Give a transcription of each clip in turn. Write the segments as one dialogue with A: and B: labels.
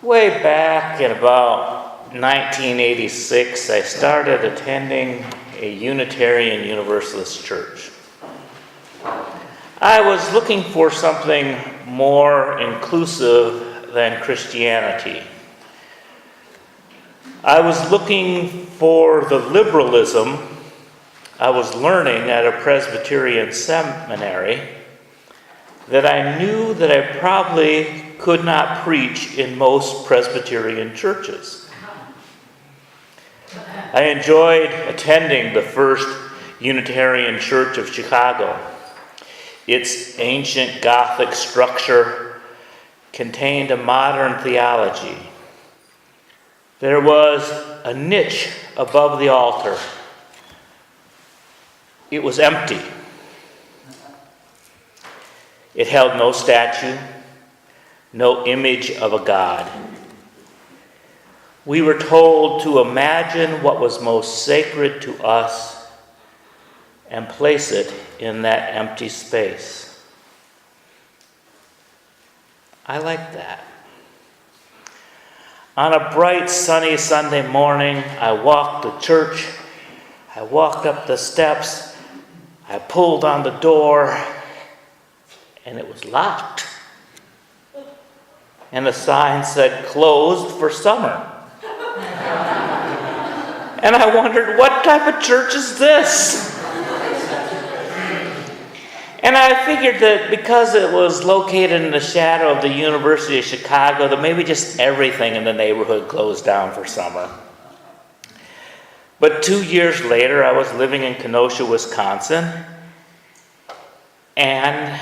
A: Way back in about 1986, I started attending a Unitarian Universalist church. I was looking for something more inclusive than Christianity. I was looking for the liberalism I was learning at a Presbyterian seminary that I knew that I probably could not preach in most Presbyterian churches. I enjoyed attending the First Unitarian Church of Chicago. Its ancient Gothic structure contained a modern theology. There was a niche above the altar. It was empty. It held no statue, no image of a god. We were told to imagine what was most sacred to us and place it in that empty space. I like that. On a bright, sunny Sunday morning, I walked to church. I walked up the steps. I pulled on the door, and it was locked. And the sign said, "Closed for summer." And I wondered, what type of church is this? And I figured that because it was located in the shadow of the University of Chicago, that maybe just everything in the neighborhood closed down for summer. But 2 years later, I was living in Kenosha, Wisconsin, and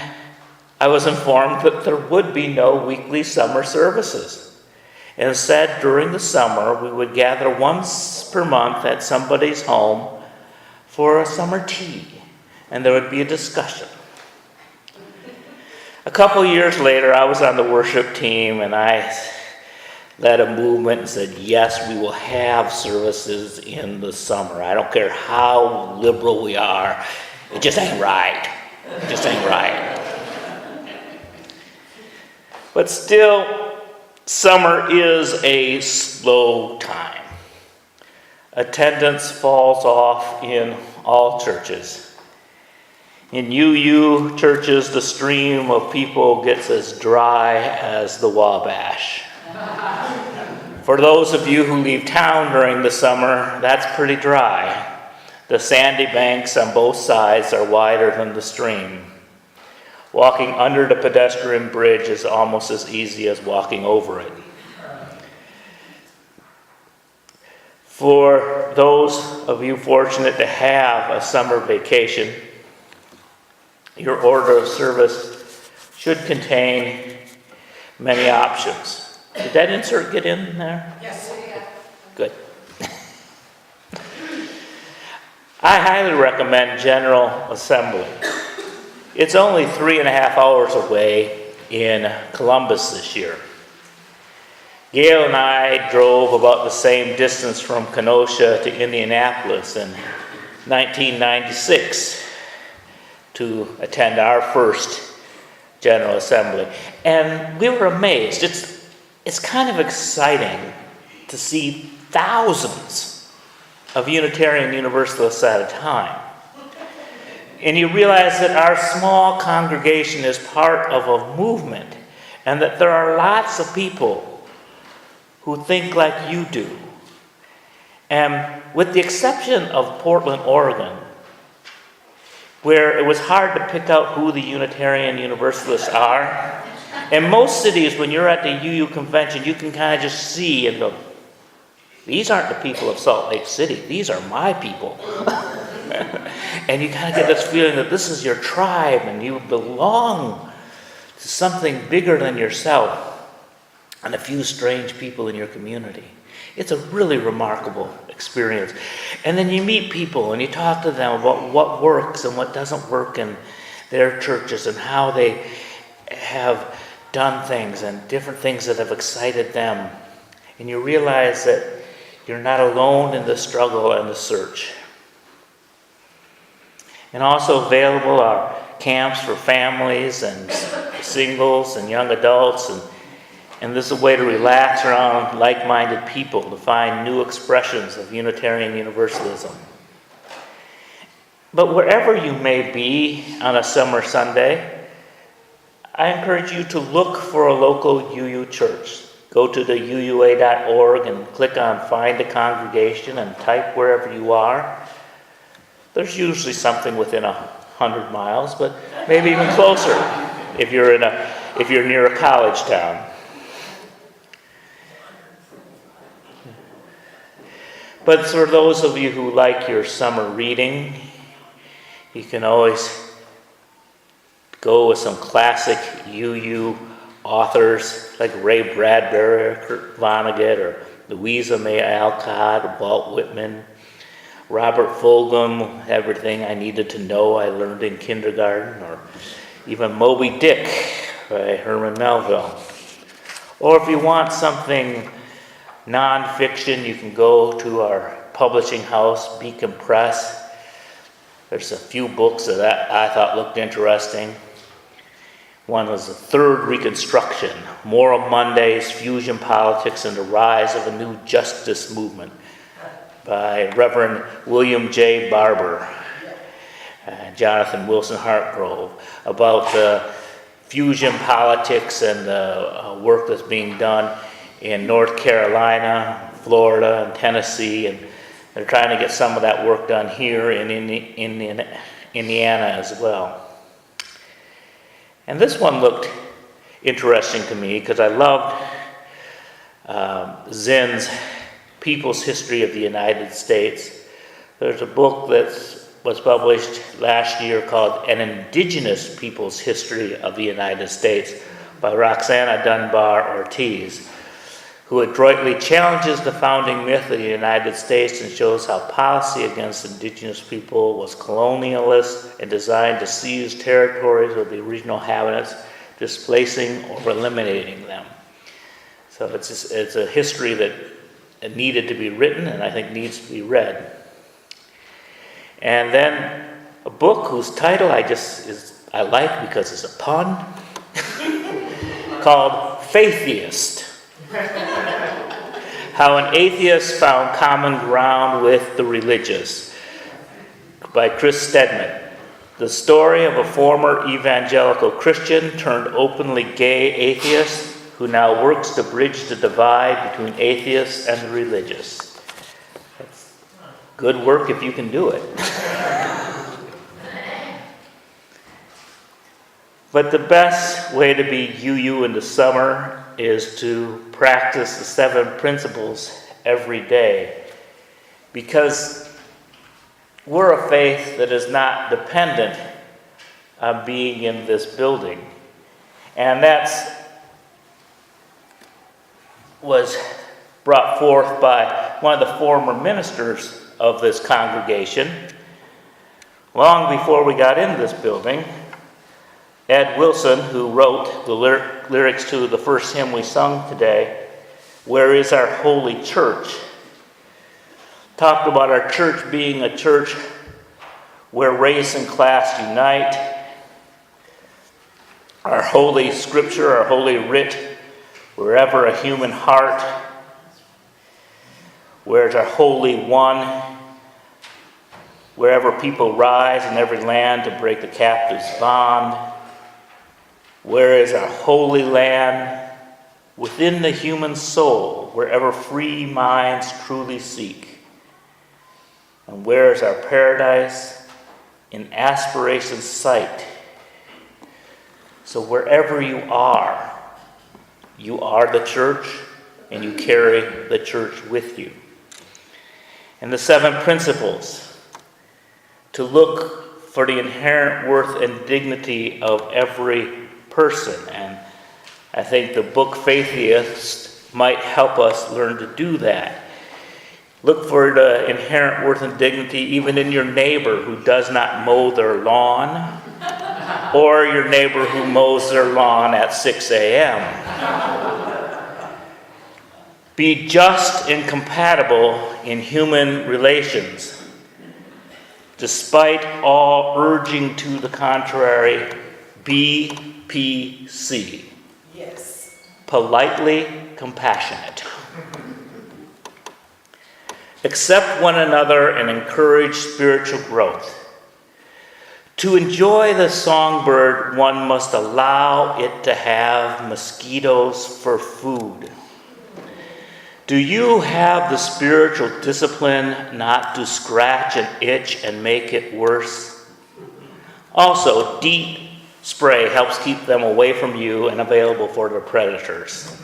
A: I was informed that there would be no weekly summer services. Instead, during the summer, we would gather once per month at somebody's home for a summer tea, and there would be a discussion. A couple years later, I was on the worship team, and I led a movement and said, yes, we will have services in the summer. I don't care how liberal we are. It just ain't right. It just ain't right. But still, summer is a slow time. Attendance falls off in all churches. In UU churches, the stream of people gets as dry as the Wabash. For those of you who leave town during the summer, that's pretty dry. The sandy banks on both sides are wider than the stream. Walking under the pedestrian bridge is almost as easy as walking over it. For those of you fortunate to have a summer vacation, your order of service should contain many options. Did that insert get in there?
B: Yes.
A: Good. I highly recommend General Assembly. It's only 3.5 hours away in Columbus this year. Gail and I drove about the same distance from Kenosha to Indianapolis in 1996 to attend our first General Assembly. And we were amazed. It's kind of exciting to see thousands of Unitarian Universalists at a time. And you realize that our small congregation is part of a movement, and that there are lots of people who think like you do. And with the exception of Portland, Oregon, where it was hard to pick out who the Unitarian Universalists are, in most cities, when you're at the UU convention, you can kind of just see and go, these aren't the people of Salt Lake City, these are my people. And you kind of get this feeling that this is your tribe and you belong to something bigger than yourself and a few strange people in your community. It's a really remarkable experience. And then you meet people and you talk to them about what works and what doesn't work in their churches and how they have done things and different things that have excited them. And you realize that you're not alone in the struggle and the search. And also available are camps for families and singles and young adults. And And this is a way to relax around like-minded people, to find new expressions of Unitarian Universalism. But wherever you may be on a summer Sunday, I encourage you to look for a local UU church. Go to the uua.org and click on Find a Congregation and type wherever you are. There's usually something within 100 miles, but maybe even closer if you're near a college town. But for those of you who like your summer reading, you can always go with some classic UU authors like Ray Bradbury or Kurt Vonnegut or Louisa May Alcott, Walt Whitman, Robert Fulghum, Everything I Needed to Know I Learned in Kindergarten, or even Moby Dick by Herman Melville. Or if you want something nonfiction, you can go to our publishing house, Beacon Press. There's a few books that I thought looked interesting. One was The Third Reconstruction, Moral Mondays, Fusion Politics, and the Rise of a New Justice Movement by Reverend William J. Barber and Jonathan Wilson Hartgrove, about fusion politics and the work that's being done in North Carolina, Florida, and Tennessee, and they're trying to get some of that work done here in Indiana as well. And this one looked interesting to me because I loved Zinn's People's History of the United States. There's a book that was published last year called An Indigenous People's History of the United States by Roxana Dunbar Ortiz, who adroitly challenges the founding myth of the United States and shows how policy against indigenous people was colonialist and designed to seize territories of the original inhabitants, displacing or eliminating them. So it's a history that needed to be written and I think needs to be read. And then a book whose title I like because it's a pun, called Faithist. How an Atheist Found Common Ground with the Religious by Chris Stedman. The story of a former evangelical Christian turned openly gay atheist who now works to bridge the divide between atheists and the religious. That's good work if you can do it. But the best way to be UU in the summer is to practice the 7 principles every day, because we're a faith that is not dependent on being in this building. And was brought forth by one of the former ministers of this congregation. Long before we got in this building, Ed Wilson, who wrote the lyrics to the first hymn we sung today, Where is Our Holy Church?, talked about our church being a church where race and class unite, our holy scripture, our holy writ, wherever a human heart, where's our holy one, wherever people rise in every land to break the captive's bond. Where is our holy land? Within the human soul, wherever free minds truly seek. And where is our paradise? In aspiration's sight. So wherever you are the church, and you carry the church with you. And the 7 principles: to look for the inherent worth and dignity of every person. And I think the book Faithist might help us learn to do that. Look for the inherent worth and dignity even in your neighbor who does not mow their lawn, or your neighbor who mows their lawn at 6 a.m. Be just and compatible in human relations, despite all urging to the contrary. Be PC.
B: Yes.
A: politely compassionate. Accept one another and encourage spiritual growth. To enjoy the songbird, one must allow it to have mosquitoes for food. Do you have the spiritual discipline not to scratch an itch and make it worse? Also, DEET spray helps keep them away from you and available for the predators.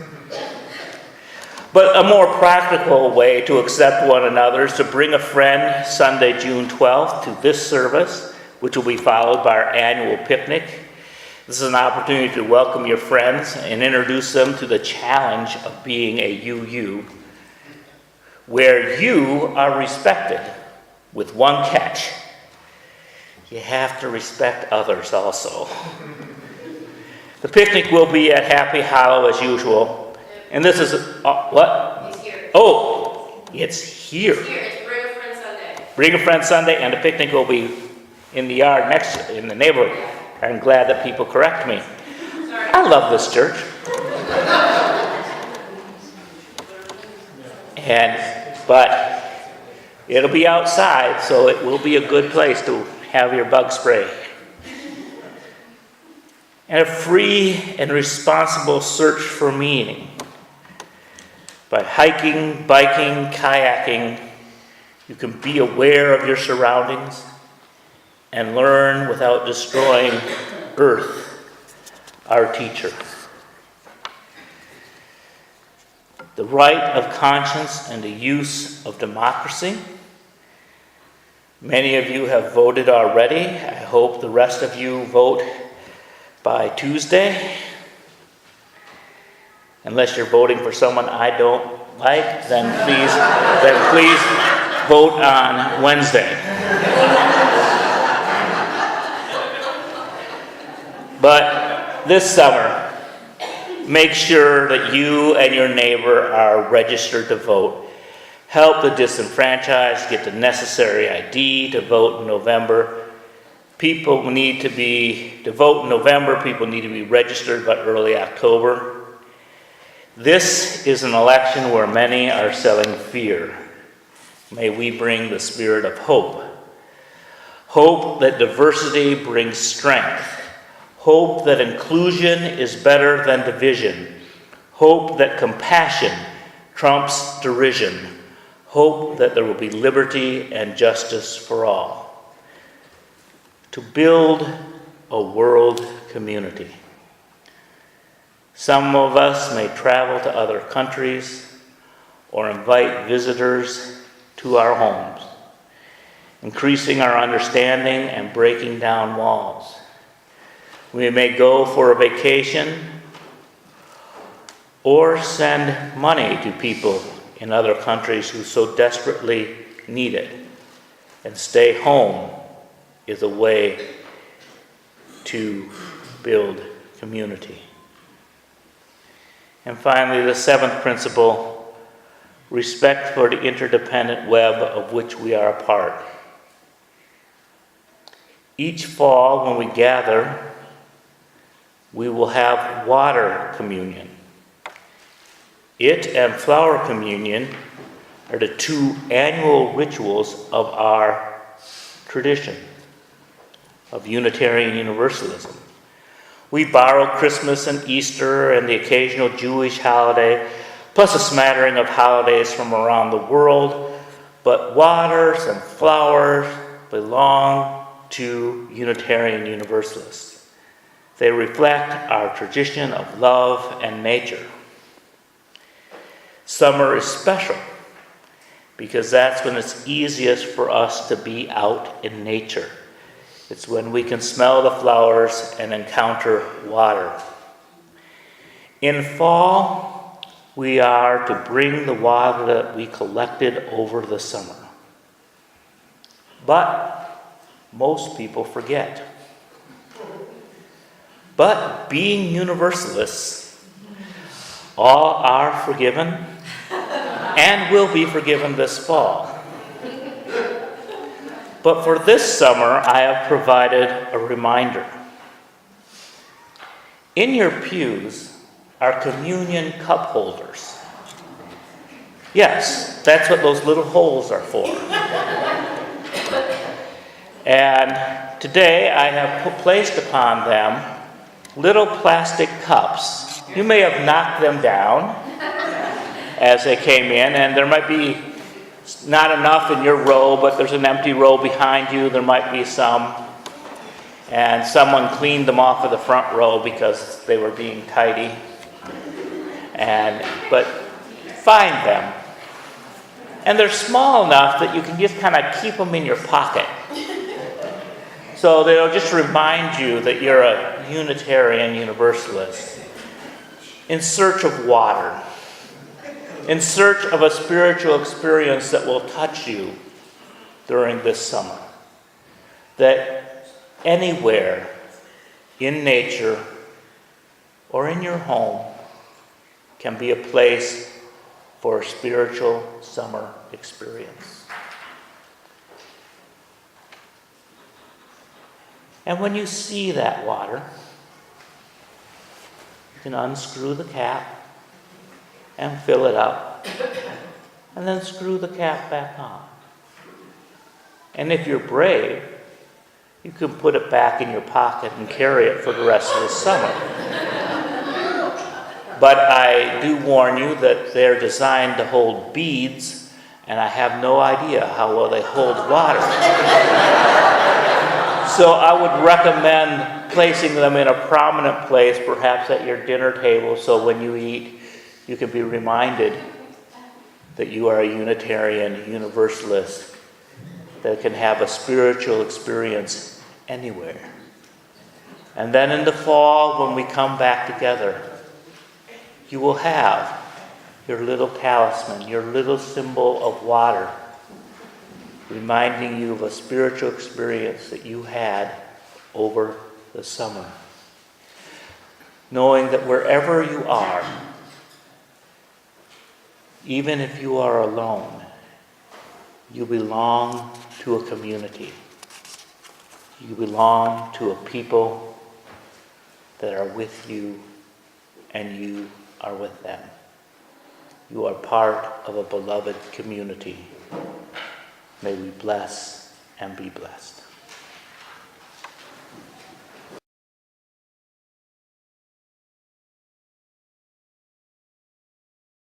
A: But a more practical way to accept one another is to bring a friend Sunday, June 12th to this service, which will be followed by our annual picnic. This is an opportunity to welcome your friends and introduce them to the challenge of being a UU, where you are respected, with one catch. You have to respect others also. The picnic will be at Happy Hollow as usual. And this is, what?
B: It's here.
A: Oh, it's here.
B: It's here. It's Bring a Friend Sunday.
A: Bring a Friend Sunday, and the picnic will be in the yard next, in the neighborhood. I'm glad that people correct me.
B: Sorry.
A: I love this church. But it'll be outside, so it will be a good place to have your bug spray. And a free and responsible search for meaning. By hiking, biking, kayaking, you can be aware of your surroundings and learn without destroying Earth, our teacher. The right of conscience and the use of democracy. Many of you have voted already. I hope the rest of you vote by Tuesday. Unless you're voting for someone I don't like, then please vote on Wednesday. But this summer, make sure that you and your neighbor are registered to vote. Help the disenfranchised get the necessary ID to vote in November. To vote in November, people need to be registered by early October. This is an election where many are selling fear. May we bring the spirit of hope. Hope that diversity brings strength. Hope that inclusion is better than division. Hope that compassion trumps derision. Hope that there will be liberty and justice for all. To build a world community. Some of us may travel to other countries or invite visitors to our homes, increasing our understanding and breaking down walls. We may go for a vacation or send money to people in other countries who so desperately need it. And stay home is a way to build community. And finally, the seventh principle, respect for the interdependent web of which we are a part. Each fall when we gather, we will have water communion. It and flower communion are the two annual rituals of our tradition of Unitarian Universalism. We borrow Christmas and Easter and the occasional Jewish holiday, plus a smattering of holidays from around the world, but waters and flowers belong to Unitarian Universalists. They reflect our tradition of love and nature. Summer is special because that's when it's easiest for us to be out in nature. It's when we can smell the flowers and encounter water. In fall, we are to bring the water that we collected over the summer. But most people forget. But being Universalists, all are forgiven and will be forgiven this fall. But for this summer, I have provided a reminder. In your pews, are communion cup holders. Yes, that's what those little holes are for. And today I have placed upon them little plastic cups. You may have knocked them down as they came in, and there might be not enough in your row, but there's an empty row behind you. There might be some. And someone cleaned them off of the front row because they were being tidy. But find them. And they're small enough that you can just kind of keep them in your pocket. So they'll just remind you that you're a Unitarian Universalist in search of water, in search of a spiritual experience that will touch you during this summer. That anywhere in nature or in your home can be a place for a spiritual summer experience. And when you see that water, you can unscrew the cap and fill it up, and then screw the cap back on. And if you're brave, you can put it back in your pocket and carry it for the rest of the summer. But I do warn you that they're designed to hold beads, and I have no idea how well they hold water. So I would recommend placing them in a prominent place, perhaps at your dinner table, so when you eat, you can be reminded that you are a Unitarian Universalist that can have a spiritual experience anywhere. And then in the fall, when we come back together, you will have your little talisman, your little symbol of water, reminding you of a spiritual experience that you had over the summer. Knowing that wherever you are, even if you are alone, you belong to a community. You belong to a people that are with you, and you are with them. You are part of a beloved community. May we bless and be blessed.